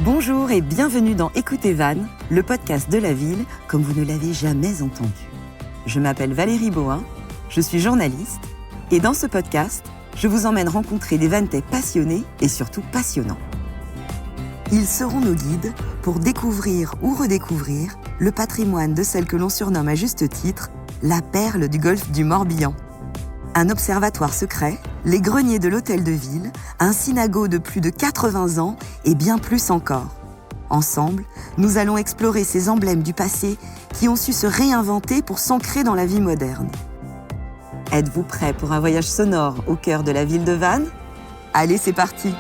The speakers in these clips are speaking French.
Bonjour et bienvenue dans Écoutez Vannes, le podcast de la ville comme vous ne l'avez jamais entendu. Je m'appelle Valérie Bohin, je suis journaliste et dans ce podcast, je vous emmène rencontrer des Vanntais passionnés et surtout passionnants. Ils seront nos guides pour découvrir ou redécouvrir le patrimoine de celle que l'on surnomme à juste titre la perle du golfe du Morbihan. Un observatoire secret, les greniers de l'hôtel de ville, un synagogue de plus de 80 ans et bien plus encore. Ensemble, nous allons explorer ces emblèmes du passé qui ont su se réinventer pour s'ancrer dans la vie moderne. Êtes-vous prêts pour un voyage sonore au cœur de la ville de Vannes ? Allez, c'est parti !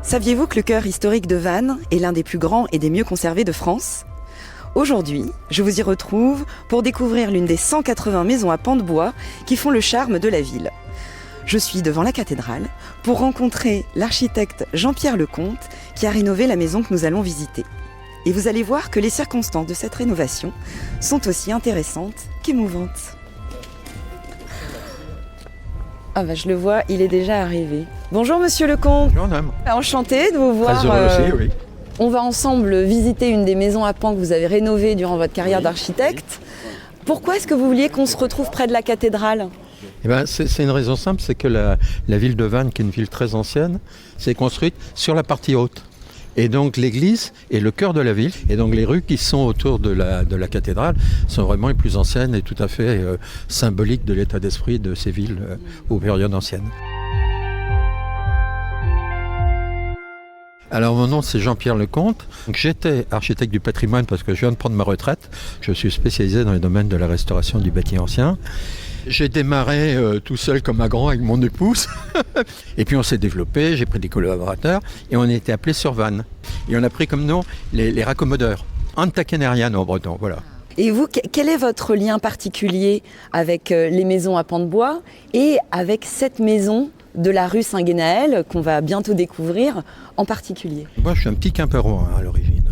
Saviez-vous que le cœur historique de Vannes est l'un des plus grands et des mieux conservés de France ? Aujourd'hui, je vous y retrouve pour découvrir l'une des 180 maisons à pans de bois qui font le charme de la ville. Je suis devant la cathédrale pour rencontrer l'architecte Jean-Pierre Lecomte qui a rénové la maison que nous allons visiter. Et vous allez voir que les circonstances de cette rénovation sont aussi intéressantes qu'émouvantes. Ah bah je le vois, il est déjà arrivé. Bonjour Monsieur Lecomte. Bonjour madame. Enchanté de vous voir. Très heureux aussi, oui. On va ensemble visiter une des maisons à pans que vous avez rénovées durant votre carrière d'architecte. Pourquoi est-ce que vous vouliez qu'on se retrouve près de la cathédrale ? Eh ben, c'est une raison simple, c'est que la ville de Vannes, qui est une ville très ancienne, s'est construite sur la partie haute. Et donc l'église est le cœur de la ville. Et donc les rues qui sont autour de la cathédrale sont vraiment les plus anciennes et tout à fait symboliques de l'état d'esprit de ces villes aux périodes anciennes. Alors mon nom c'est Jean-Pierre Lecomte. J'étais architecte du patrimoine parce que je viens de prendre ma retraite. Je suis spécialisé dans les domaines de la restauration du bâti ancien. J'ai démarré tout seul comme un grand avec mon épouse. Et puis on s'est développé, j'ai pris des collaborateurs et on a été appelés sur Vannes. Et on a pris comme nom les raccommodeurs. Antakenerian en breton, voilà. Et vous, quel est votre lien particulier avec les maisons à pans de bois et avec cette maison de la rue Saint-Guénaël qu'on va bientôt découvrir en particulier ? Moi je suis un petit Quimpérois à l'origine.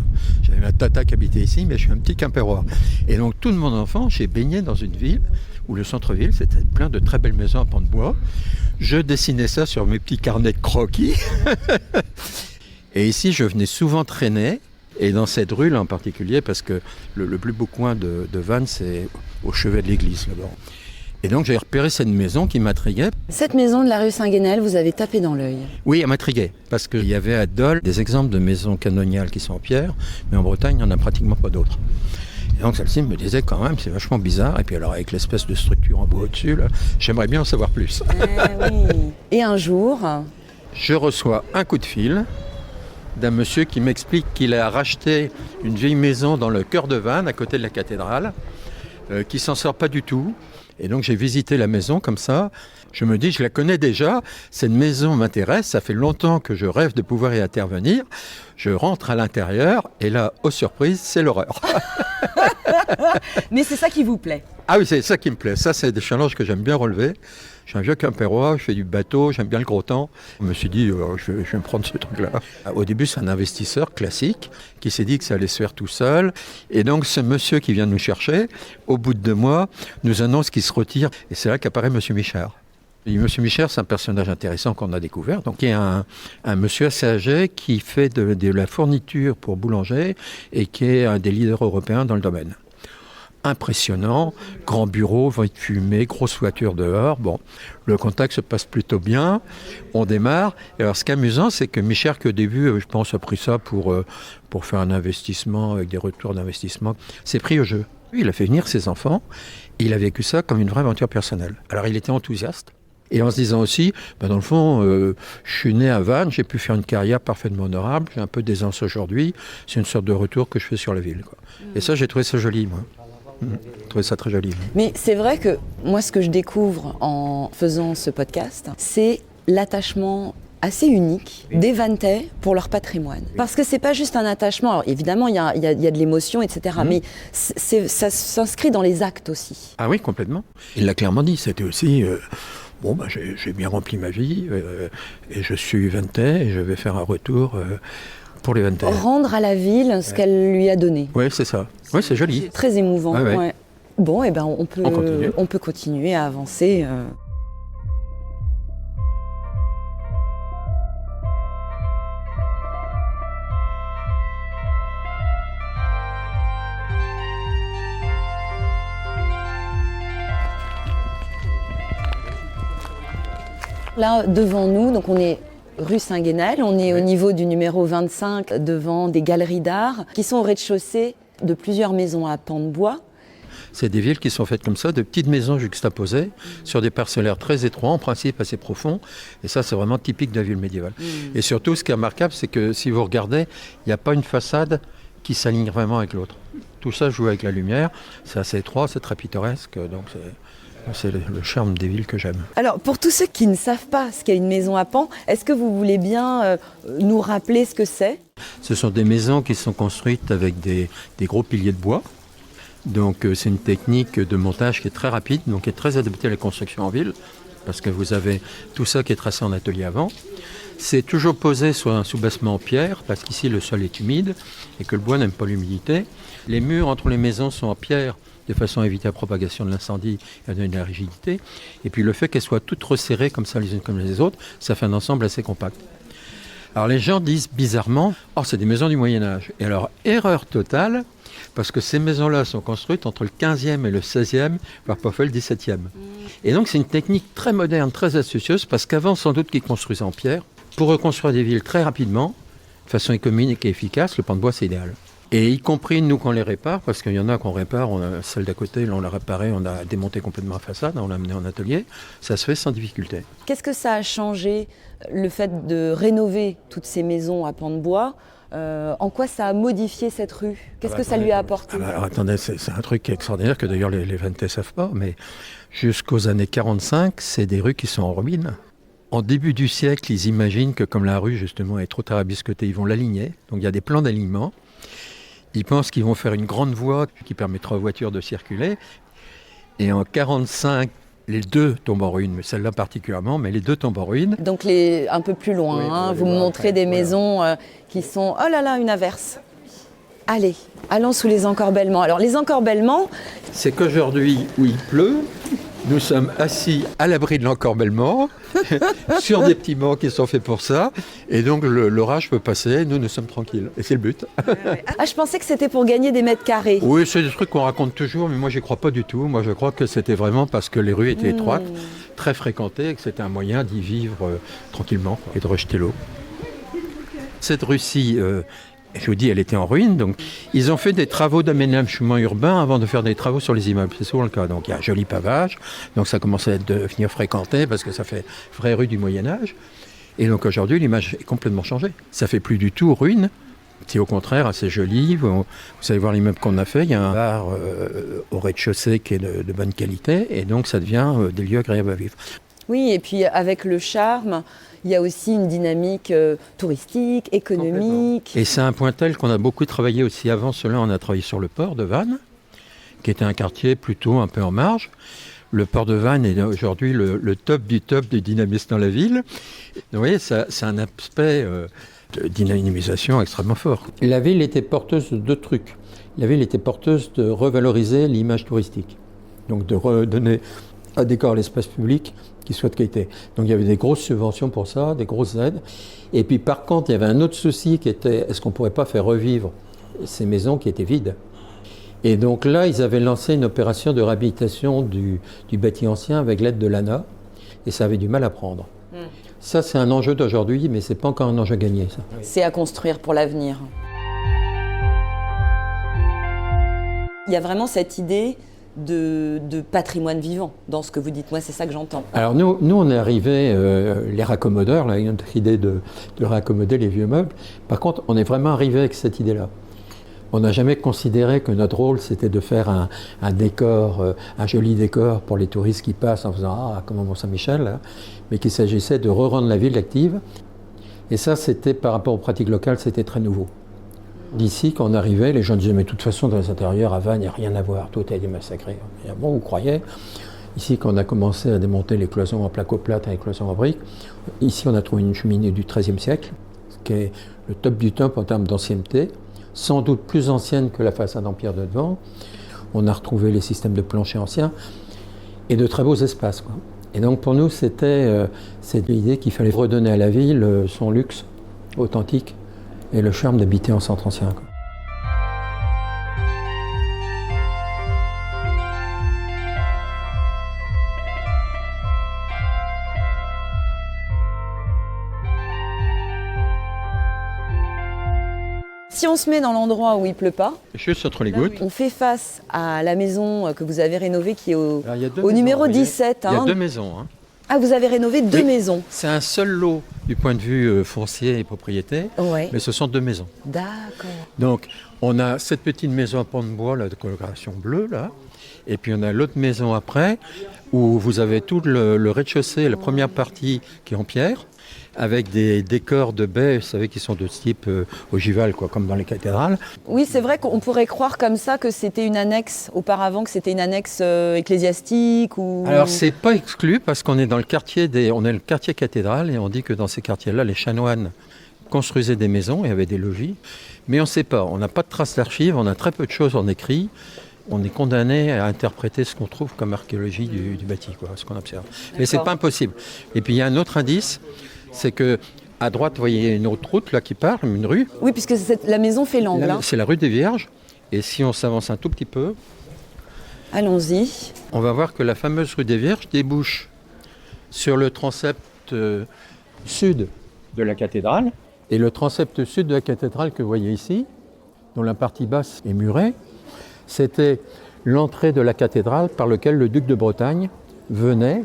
J'avais ma tata qui habitait ici, mais je suis un petit Quimpérois. Et donc toute mon enfance, j'ai baigné dans une ville où le centre-ville, c'était plein de très belles maisons à pans de bois. Je dessinais ça sur mes petits carnets de croquis. Et ici, je venais souvent traîner. Et dans cette rue-là en particulier, parce que le plus beau coin de Vannes, c'est au chevet de l'église, là-bas. Et donc, j'ai repéré cette maison qui m'intriguait. Cette maison de la rue Saint-Guénaël, vous avez tapé dans l'œil. Oui, elle m'intriguait, parce qu'il y avait à Dole des exemples de maisons canoniales qui sont en pierre, mais en Bretagne, il n'y en a pratiquement pas d'autres. Et donc celle-ci me disait quand même, c'est vachement bizarre. Et puis alors avec l'espèce de structure en bois au-dessus, là, j'aimerais bien en savoir plus. Oui. Et un jour, je reçois un coup de fil d'un monsieur qui m'explique qu'il a racheté une vieille maison dans le cœur de Vannes, à côté de la cathédrale, qui s'en sort pas du tout. Et donc j'ai visité la maison comme ça. Je me dis, je la connais déjà, cette maison m'intéresse, ça fait longtemps que je rêve de pouvoir y intervenir. Je rentre à l'intérieur et là, aux surprises, c'est l'horreur. Mais c'est ça qui vous plaît ? Ah oui, c'est ça qui me plaît. Ça, c'est des challenges que j'aime bien relever. Je suis un vieux Quimpérois, je fais du bateau, j'aime bien le gros temps. Je me suis dit, je vais me prendre ce truc-là. Au début, c'est un investisseur classique qui s'est dit que ça allait se faire tout seul. Et donc, ce monsieur qui vient nous chercher, au bout de 2 mois, nous annonce qu'il se retire. Et c'est là qu'apparaît monsieur Michard. Et monsieur Michard, c'est un personnage intéressant qu'on a découvert. Donc, il y a un monsieur assez âgé qui fait de la fourniture pour boulanger et qui est un des leaders européens dans le domaine. Impressionnant, grand bureau, vent de fumée, grosse voiture dehors. Bon, le contact se passe plutôt bien. On démarre. Et alors, ce qui est amusant, c'est que Michel, qui au début, je pense, a pris ça pour faire un investissement avec des retours d'investissement, s'est pris au jeu. Il a fait venir ses enfants. Et il a vécu ça comme une vraie aventure personnelle. Alors, il était enthousiaste. Et en se disant aussi, dans le fond, je suis né à Vannes, j'ai pu faire une carrière parfaitement honorable, j'ai un peu d'aisance aujourd'hui. C'est une sorte de retour que je fais sur la ville, quoi. Et ça, j'ai trouvé ça joli, moi. J'ai trouvé ça très joli. Mais c'est vrai que moi, ce que je découvre en faisant ce podcast, c'est l'attachement assez unique des Vanntais pour leur patrimoine. Parce que c'est pas juste un attachement, alors évidemment il y a de l'émotion, etc. Mais ça s'inscrit dans les actes aussi. Ah oui, complètement. Il l'a clairement dit, c'était aussi... Bon, j'ai bien rempli ma vie et je suis Ventais et je vais faire un retour pour les Ventais. Rendre à la ville ce qu'elle lui a donné. Oui, c'est ça. Oui, c'est joli. C'est très émouvant. Ouais. Ouais. Bon, on peut continuer à avancer. Là, devant nous, donc on est rue Saint-Guénel, on est au niveau du numéro 25, devant des galeries d'art qui sont au rez-de-chaussée de plusieurs maisons à pans de bois. C'est des villes qui sont faites comme ça, de petites maisons juxtaposées sur des parcellaires très étroits, en principe assez profonds. Et ça, c'est vraiment typique de la ville médiévale. Et surtout, ce qui est remarquable, c'est que si vous regardez, il n'y a pas une façade qui s'aligne vraiment avec l'autre. Tout ça joue avec la lumière, c'est assez étroit, c'est très pittoresque, donc c'est le charme des villes que j'aime. Alors, pour tous ceux qui ne savent pas ce qu'est une maison à pans, est-ce que vous voulez bien nous rappeler ce que c'est ? Ce sont des maisons qui sont construites avec des gros piliers de bois. Donc c'est une technique de montage qui est très rapide, donc qui est très adaptée à la construction en ville, parce que vous avez tout ça qui est tracé en atelier avant. C'est toujours posé sur un soubassement en pierre, parce qu'ici le sol est humide et que le bois n'aime pas l'humidité. Les murs entre les maisons sont en pierre, de façon à éviter la propagation de l'incendie et à donner de la rigidité. Et puis le fait qu'elles soient toutes resserrées comme ça les unes comme les autres, ça fait un ensemble assez compact. Alors les gens disent bizarrement « Oh, c'est des maisons du Moyen-Âge ». Et alors, erreur totale, parce que ces maisons-là sont construites entre le 15e et le 16e, voire parfois le 17e. Et donc c'est une technique très moderne, très astucieuse, parce qu'avant, sans doute qu'ils construisaient en pierre. Pour reconstruire des villes très rapidement, de façon économique et efficace, le pan de bois, c'est idéal. Et y compris nous qu'on les répare, parce qu'il y en a qu'on répare, on a celle d'à côté, là on l'a réparée, on a démonté complètement la façade, on l'a amené en atelier, ça se fait sans difficulté. Qu'est-ce que ça a changé, le fait de rénover toutes ces maisons à pans de bois ? En quoi ça a modifié cette rue ? Qu'est-ce que ça lui a apporté ? Alors attendez, c'est un truc extraordinaire que d'ailleurs les Ventais ne savent pas, mais jusqu'aux années 45, c'est des rues qui sont en ruine. En début du siècle, ils imaginent que comme la rue justement est trop tarabiscotée, ils vont l'aligner, donc il y a des plans d'alignement. Ils pensent qu'ils vont faire une grande voie qui permettra aux voitures de circuler. Et en 1945, les deux tombent en ruine, mais celle-là particulièrement, mais les deux tombent en ruine. Donc un peu plus loin, oui, vous me montrez des maisons qui sont... Oh là là, une averse. Allez, allons sous les encorbellements. Alors les encorbellements... C'est qu'aujourd'hui, où il pleut, nous sommes assis à l'abri de l'encorbellement, sur des petits bancs qui sont faits pour ça, et donc l'orage peut passer, nous sommes tranquilles, et c'est le but. Ah, je pensais que c'était pour gagner des mètres carrés. Oui, c'est des trucs qu'on raconte toujours, mais moi j'y crois pas du tout. Moi je crois que c'était vraiment parce que les rues étaient étroites, très fréquentées, et que c'était un moyen d'y vivre tranquillement et de rejeter l'eau. Cette rue-ci, je vous dis, elle était en ruine, donc ils ont fait des travaux d'aménagement urbain avant de faire des travaux sur les immeubles, c'est souvent le cas. Donc il y a un joli pavage, donc ça commence à devenir fréquenté parce que ça fait vraie rue du Moyen-Âge. Et donc aujourd'hui, l'image est complètement changée. Ça fait plus du tout ruine, c'est au contraire assez joli. Vous allez voir l'immeuble qu'on a fait, il y a un bar au rez-de-chaussée qui est de bonne qualité, et donc ça devient des lieux agréables à vivre. Oui, et puis avec le charme, il y a aussi une dynamique touristique, économique. Et c'est un point tel qu'on a beaucoup travaillé aussi avant cela. On a travaillé sur le port de Vannes, qui était un quartier plutôt un peu en marge. Le port de Vannes est aujourd'hui le top du dynamisme dans la ville. Vous voyez, c'est un aspect de dynamisation extrêmement fort. La ville était porteuse de deux trucs. La ville était porteuse de revaloriser l'image touristique, donc de redonner un décor à l'espace public qui soit de qualité. Donc il y avait des grosses subventions pour ça, des grosses aides. Et puis par contre, il y avait un autre souci qui était, est-ce qu'on ne pourrait pas faire revivre ces maisons qui étaient vides ? Et donc là, ils avaient lancé une opération de réhabilitation du bâti ancien avec l'aide de l'ANA, et ça avait du mal à prendre. Ça, c'est un enjeu d'aujourd'hui, mais ce n'est pas encore un enjeu gagné, ça. C'est à construire pour l'avenir. Il y a vraiment cette idée de patrimoine vivant dans ce que vous dites. Moi, c'est ça que j'entends. Alors nous on est arrivés, les raccommodeurs, là, notre idée de raccommoder les vieux meubles. Par contre, on est vraiment arrivé avec cette idée-là. On n'a jamais considéré que notre rôle, c'était de faire un décor, un joli décor pour les touristes qui passent en faisant « Ah, comme au Mont-Saint-Michel », là, mais qu'il s'agissait de re-rendre la ville active. Et ça, c'était par rapport aux pratiques locales, c'était très nouveau. D'ici, quand on arrivait, les gens disaient « Mais de toute façon, dans les intérieurs, à Vannes, il n'y a rien à voir, tout a été massacré. » Bon, vous croyez ? Ici, quand on a commencé à démonter les cloisons en placo-plate et les cloisons en briques, ici on a trouvé une cheminée du XIIIe siècle, ce qui est le top du top en termes d'ancienneté, sans doute plus ancienne que la façade en pierre de devant. On a retrouvé les systèmes de plancher anciens et de très beaux espaces, quoi. Et donc pour nous, c'était cette idée qu'il fallait redonner à la ville son luxe authentique et le charme d'habiter en centre ancien, quoi. Si on se met dans l'endroit où il pleut pas, Juste entre les gouttes. on fait face à la maison que vous avez rénovée qui est au Alors, il y a deux au maisons, numéro vous voyez. 17. Il y a hein. deux maisons, hein. Ah, vous avez rénové deux Oui. maisons. C'est un seul lot du point de vue foncier et propriété, Ouais. mais ce sont deux maisons. D'accord. Donc, on a cette petite maison à pans de bois, là, de coloration bleue, là. Et puis, on a l'autre maison après, où vous avez tout le rez-de-chaussée, la première partie qui est en pierre, avec des décors de baies, vous savez, qui sont de type ogival, quoi, comme dans les cathédrales. Oui, c'est vrai qu'on pourrait croire comme ça que c'était une annexe auparavant, que c'était une annexe ecclésiastique ou. Alors, c'est pas exclu, parce qu'on est dans le quartier on est le quartier cathédrale, et on dit que dans ces quartiers-là, les chanoines construisaient des maisons et avaient des logis. Mais on ne sait pas, on n'a pas de traces d'archives, on a très peu de choses en écrit. On est condamné à interpréter ce qu'on trouve comme archéologie du bâti, quoi, ce qu'on observe. Mais c'est pas impossible. Et puis il y a un autre indice, c'est que à droite, vous voyez une autre route là qui part, une rue. Oui, puisque la maison fait l'angle. hein. C'est la rue des Vierges. Et si on s'avance un tout petit peu, Allons-y. on va voir que la fameuse rue des Vierges débouche sur le transept sud de la cathédrale. Et le transept sud de la cathédrale que vous voyez ici, dont la partie basse est murée, c'était l'entrée de la cathédrale par laquelle le duc de Bretagne venait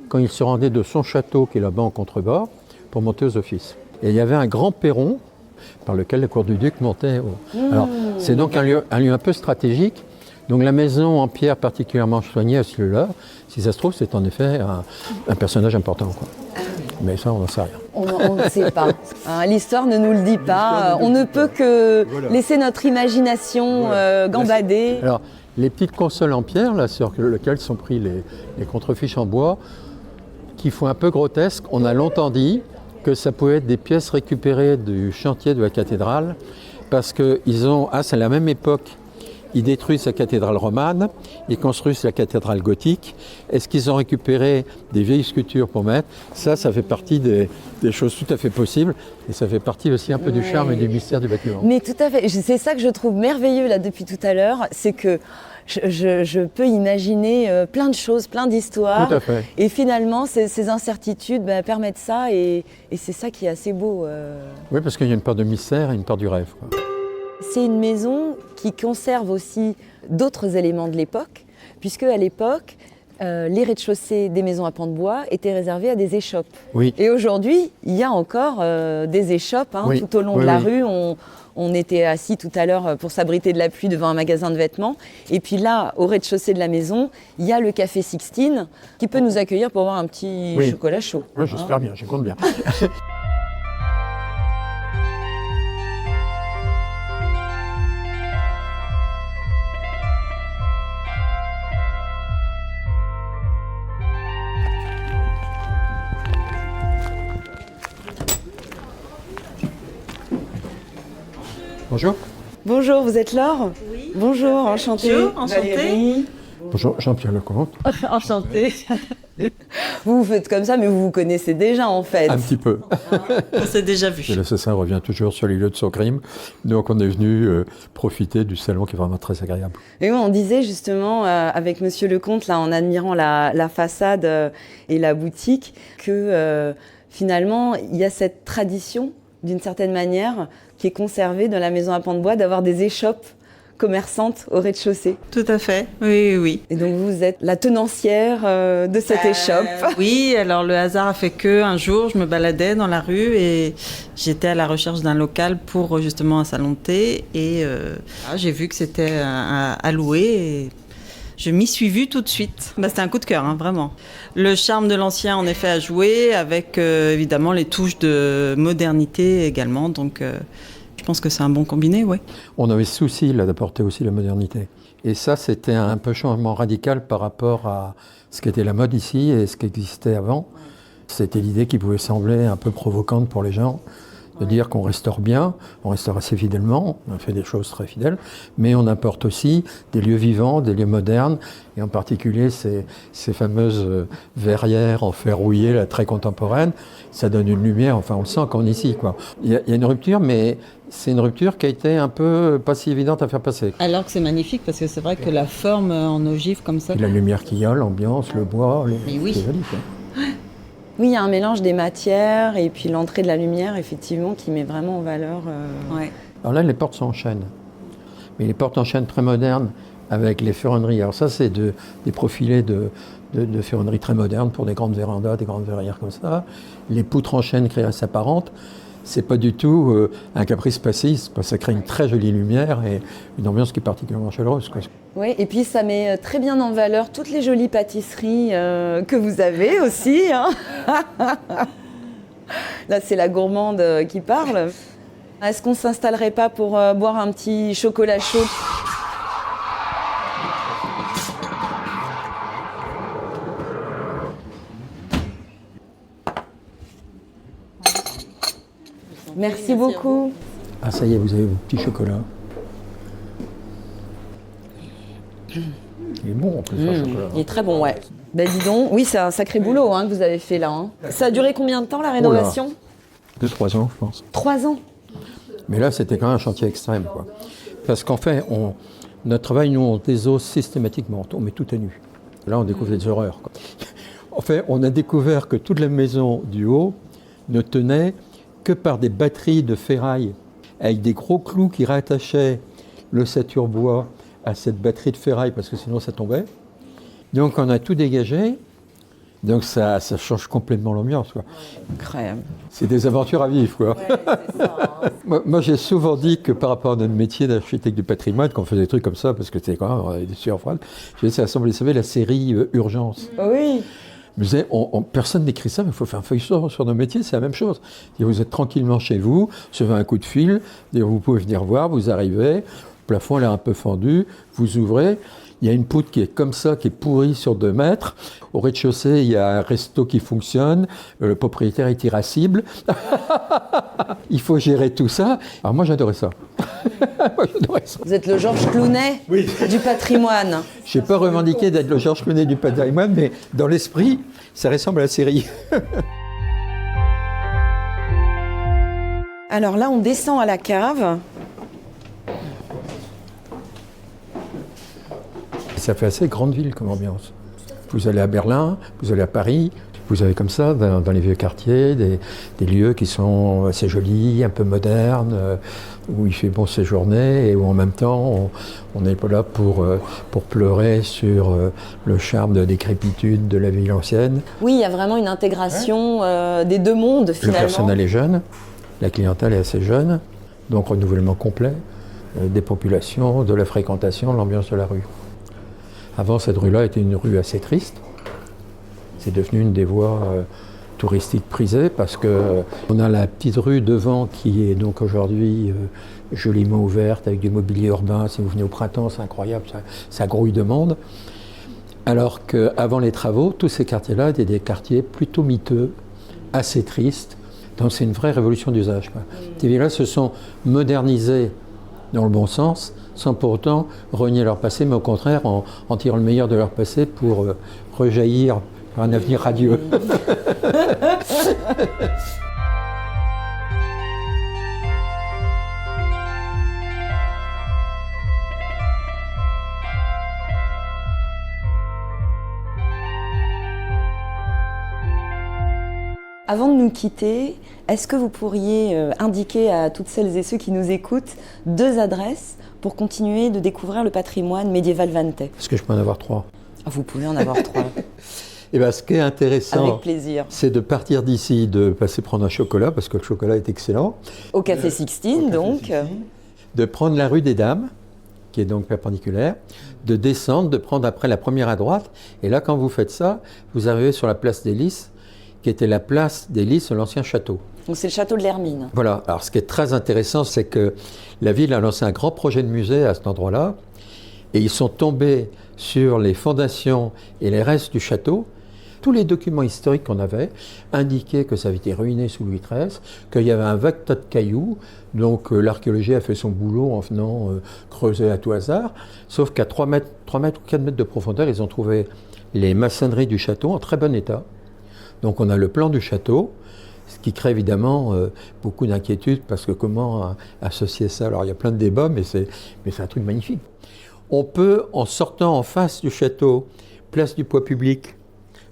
quand il se rendait de son château, qui est là-bas en contrebord, pour monter aux offices. Et il y avait un grand perron par lequel la cour du duc montait. Alors, c'est donc un lieu un peu stratégique. Donc la maison en pierre particulièrement soignée à ce lieu-là, si ça se trouve, c'est en effet un personnage important, quoi. Mais ça, on n'en sait rien. On ne sait pas. Hein, l'histoire ne nous le dit pas. On ne peut que laisser notre imagination gambader. Alors, les petites consoles en pierre, là, sur lesquelles sont pris les contrefiches en bois, qui font un peu grotesque, on a longtemps dit que ça pouvait être des pièces récupérées du chantier de la cathédrale, parce qu'ils ont, c'est la même époque, ils détruisent la cathédrale romane, ils construisent la cathédrale gothique. Est-ce qu'ils ont récupéré des vieilles sculptures pour mettre ? Ça fait partie des choses tout à fait possibles. Et ça fait partie aussi un peu du charme et du mystère du bâtiment. Mais tout à fait. C'est ça que je trouve merveilleux là depuis tout à l'heure, c'est que je peux imaginer plein de choses, plein d'histoires. Tout à fait. Et finalement, ces incertitudes permettent ça et c'est ça qui est assez beau. Oui, parce qu'il y a une part de mystère et une part du rêve, quoi. C'est une maison qui conserve aussi d'autres éléments de l'époque, puisque à l'époque, les rez-de-chaussée des maisons à pans de bois étaient réservés à des échoppes. Oui. Et aujourd'hui, il y a encore des échoppes Oui. tout au long de la rue. On était assis tout à l'heure pour s'abriter de la pluie devant un magasin de vêtements. Et puis là, au rez-de-chaussée de la maison, il y a le café Sixtine qui peut nous accueillir pour boire un petit chocolat chaud. Oui, j'espère bien, je compte bien. Bonjour. Bonjour, vous êtes Laure ? Oui. Bonjour, enchantée. Bonjour, enchantée. Valérie. Bonjour, Jean-Pierre Lecomte. Enchantée. Vous faites comme ça, mais vous vous connaissez déjà en fait. Un petit peu. On s'est déjà vu. Et l'assassin revient toujours sur les lieux de son crime. Donc on est venu profiter du salon qui est vraiment très agréable. Et oui, on disait justement avec Monsieur Lecomte, là, en admirant la façade et la boutique, que finalement, il y a cette tradition, d'une certaine manière, qui est conservée dans la maison à pans de bois, d'avoir des échoppes commerçantes au rez-de-chaussée. Tout à fait, oui. Et donc vous êtes la tenancière de cette échoppe. Oui, alors le hasard a fait que un jour, je me baladais dans la rue et j'étais à la recherche d'un local pour justement un salon de thé et j'ai vu que c'était à louer et je m'y suis vue tout de suite. C'était un coup de cœur, vraiment. Le charme de l'ancien, en effet, a joué avec évidemment les touches de modernité également, donc je pense que c'est un bon combiné, oui. On avait ce souci là d'apporter aussi la modernité. Et ça, c'était un peu changement radical par rapport à ce qui était la mode ici et ce qui existait avant. C'était l'idée qui pouvait sembler un peu provocante pour les gens, de dire qu'on restaure bien, on restaure assez fidèlement, on fait des choses très fidèles, mais on apporte aussi des lieux vivants, des lieux modernes, et en particulier ces fameuses verrières en fer rouillé, là, très contemporaines. Ça donne une lumière, enfin on le sent quand on est ici, quoi. Il y a une rupture, mais c'est une rupture qui a été un peu pas si évidente à faire passer. Alors que c'est magnifique, parce que c'est vrai que la forme en ogive comme ça... Et la lumière qu'il y a, l'ambiance, le bois, Mais oui. c'est joli, quoi. Oui, il y a un mélange des matières et puis l'entrée de la lumière, effectivement, qui met vraiment en valeur. Ouais. Alors là, les portes sont en chêne. Mais les portes en chêne très modernes avec les ferronneries. Alors ça, c'est des profilés de ferronnerie très modernes pour des grandes vérandas, des grandes verrières comme ça. Les poutres en chêne créées à s'apparentent. C'est pas du tout un caprice passiste, parce que ça crée une très jolie lumière et une ambiance qui est particulièrement chaleureuse, quoi. Oui, et puis ça met très bien en valeur toutes les jolies pâtisseries que vous avez aussi. Hein. Là, c'est la gourmande qui parle. Est-ce qu'on ne s'installerait pas pour boire un petit chocolat chaud ? Merci beaucoup. Ah, ça y est, vous avez vos petits chocolats. Il est bon en plus, le chocolat. Il est très bon, ouais. Ben dis donc, oui, c'est un sacré boulot que vous avez fait là. Hein. Ça a duré combien de temps la rénovation ? 2-3 ans, je pense. 3 ans. Mais là, c'était quand même un chantier extrême, quoi. Parce qu'en fait, notre travail, nous, on désosse systématiquement. On met tout à nu. Là, on découvre des horreurs, quoi. En fait, on a découvert que toute la maison du haut ne tenait que par des batteries de ferraille avec des gros clous qui rattachaient l'ossature bois à cette batterie de ferraille parce que sinon ça tombait. Donc on a tout dégagé. Donc ça change complètement l'ambiance, quoi. Incroyable. C'est des aventures à vivre, quoi. Ouais, c'est ça, hein. Moi, j'ai souvent dit que par rapport à notre métier d'architecte du patrimoine, qu'on faisait des trucs comme ça, parce que c'était quand même des sueurs froides, j'ai essayé d'assembler, vous savez, la série Urgence. Oui. Je me disais, personne n'écrit ça, mais il faut faire un feuilleton sur nos métiers, c'est la même chose. Vous êtes tranquillement chez vous, vous recevez un coup de fil, vous pouvez venir voir, vous arrivez, le plafond a l'air un peu fendu, vous ouvrez, il y a une poutre qui est comme ça, qui est pourrie sur 2 mètres. Au rez-de-chaussée, il y a un resto qui fonctionne, le propriétaire est irascible. Il faut gérer tout ça. Alors moi, j'adorais ça. Vous êtes le Georges Clooney du patrimoine. Je n'ai pas revendiqué d'être le Georges Clooney du patrimoine, mais dans l'esprit, ça ressemble à la série. Alors là, on descend à la cave. Ça fait assez grande ville comme ambiance. Vous allez à Berlin, vous allez à Paris, vous avez comme ça, dans les vieux quartiers, des lieux qui sont assez jolis, un peu modernes, où il fait bon séjourner et où en même temps, on n'est pas là pour pleurer sur le charme de décrépitude de la ville ancienne. Oui, il y a vraiment une intégration des deux mondes, finalement. Le personnel est jeune, la clientèle est assez jeune, donc renouvellement complet des populations, de la fréquentation, de l'ambiance de la rue. Avant, cette rue-là était une rue assez triste. C'est devenu une des voies touristiques prisées parce qu'on a la petite rue devant qui est donc aujourd'hui joliment ouverte avec du mobilier urbain. Si vous venez au printemps, c'est incroyable, ça grouille de monde. Alors qu'avant les travaux, tous ces quartiers-là étaient des quartiers plutôt miteux, assez tristes. Donc c'est une vraie révolution d'usage, quoi. Ces villes-là se sont modernisées dans le bon sens, sans pour autant renier leur passé, mais au contraire en tirant le meilleur de leur passé pour rejaillir vers un avenir radieux. Avant de nous quitter, est-ce que vous pourriez indiquer à toutes celles et ceux qui nous écoutent 2 adresses pour continuer de découvrir le patrimoine médiéval vantais ? Est-ce que je peux en avoir 3 ? Vous pouvez en avoir 3. Et bien, ce qui est intéressant, Avec plaisir. c'est de partir d'ici, de passer prendre un chocolat, parce que le chocolat est excellent. Au Café Sixtine, donc. De prendre la rue des Dames, qui est donc perpendiculaire, de descendre, de prendre après la première à droite. Et là, quand vous faites ça, vous arrivez sur la place des Lys, qui était la place des Lys de l'ancien château. Donc c'est le château de l'Hermine. Voilà. Alors ce qui est très intéressant, c'est que la ville a lancé un grand projet de musée à cet endroit-là, et ils sont tombés sur les fondations et les restes du château. Tous les documents historiques qu'on avait indiquaient que ça avait été ruiné sous Louis XIII, qu'il y avait un vague tas de cailloux, donc l'archéologie a fait son boulot en venant creuser à tout hasard, sauf qu'à 3 mètres ou 4 mètres de profondeur, ils ont trouvé les maçonneries du château en très bon état. Donc on a le plan du château, ce qui crée évidemment beaucoup d'inquiétudes, parce que comment associer ça? Alors il y a plein de débats, mais c'est un truc magnifique. On peut, en sortant en face du château, place du Poids Public,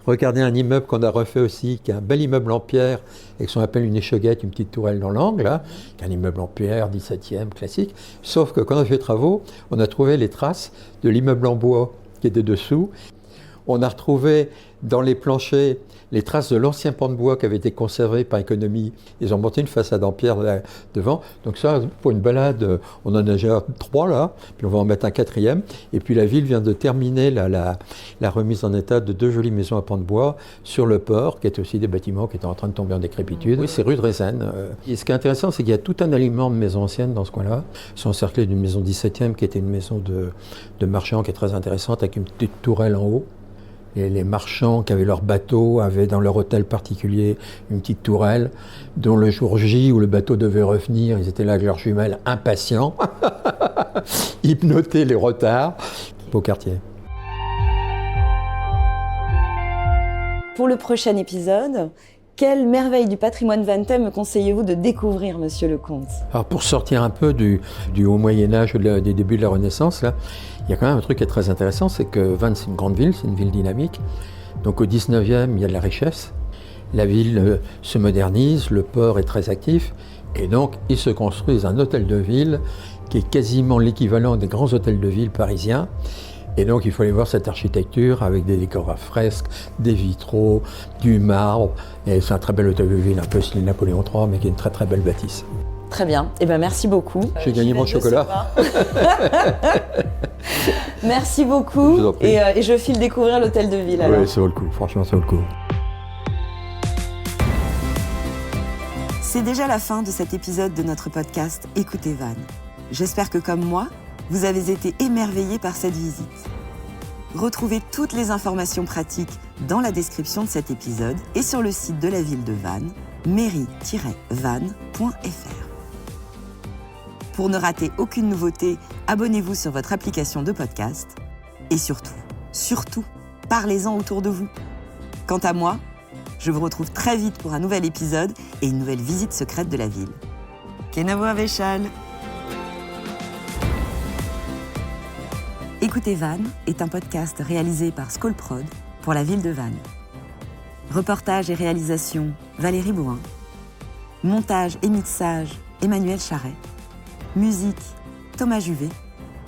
regardez un immeuble qu'on a refait aussi, qui est un bel immeuble en pierre, et qu'on appelle une échauguette, une petite tourelle dans l'angle, là, qui est un immeuble en pierre, 17e, classique. Sauf que quand on a fait les travaux, on a trouvé les traces de l'immeuble en bois qui était dessous. On a retrouvé dans les planchers les traces de l'ancien pan de bois qui avait été conservé par économie. Ils ont monté une façade en pierre là, devant. Donc ça, pour une balade, on en a déjà 3 là, puis on va en mettre un 4e. Et puis la ville vient de terminer la remise en état de 2 jolies maisons à pan de bois sur le port, qui étaient aussi des bâtiments qui étaient en train de tomber en décrépitude. Oui, c'est rue de Rézanne. Et ce qui est intéressant, c'est qu'il y a tout un alignement de maisons anciennes dans ce coin-là. Ils sont encerclés d'une maison 17e qui était une maison de marchands qui est très intéressante, avec une petite tourelle en haut. Et les marchands qui avaient leur bateau avaient dans leur hôtel particulier une petite tourelle dont le jour J où le bateau devait revenir, ils étaient là avec leurs jumelles impatients, ils notaient les retards. Beau quartier. Pour le prochain épisode, quelle merveille du patrimoine vantais me conseillez-vous de découvrir, monsieur le comte? Alors pour sortir un peu du haut Moyen-Âge, des débuts de la Renaissance, là, il y a quand même un truc qui est très intéressant, c'est que Vannes, c'est une grande ville, c'est une ville dynamique. Donc au 19e, il y a de la richesse. La ville se modernise, le port est très actif. Et donc, ils se construisent un hôtel de ville qui est quasiment l'équivalent des grands hôtels de ville parisiens. Et donc, il faut aller voir cette architecture avec des décors à fresques, des vitraux, du marbre. Et c'est un très bel hôtel de ville, un peu style Napoléon III, mais qui est une très très belle bâtisse. Très bien. Eh ben, merci beaucoup. J'ai gagné mon chocolat. Merci beaucoup. Et je file découvrir l'hôtel de ville. Alors. Oui, ça vaut le coup. Franchement, ça vaut le coup. C'est déjà la fin de cet épisode de notre podcast Écoutez Vannes. J'espère que comme moi, vous avez été émerveillés par cette visite. Retrouvez toutes les informations pratiques dans la description de cet épisode et sur le site de la ville de Vannes, mairie-vannes.fr. Pour ne rater aucune nouveauté, abonnez-vous sur votre application de podcast. Et surtout, parlez-en autour de vous. Quant à moi, je vous retrouve très vite pour un nouvel épisode et une nouvelle visite secrète de la ville. Kenavo Avechal. Écoutez Vannes est un podcast réalisé par Skolprod pour la ville de Vannes. Reportage et réalisation, Valérie Bouin. Montage et mixage, Emmanuel Charret. Musique, Thomas Juvet.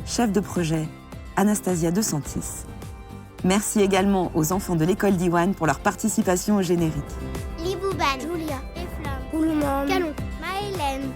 Chef de projet, Anastasia De Santis. Merci également aux enfants de l'école d'Iwan pour leur participation au générique. Libouban, Julia, Eflam, Roulement, Calon, Maëlène.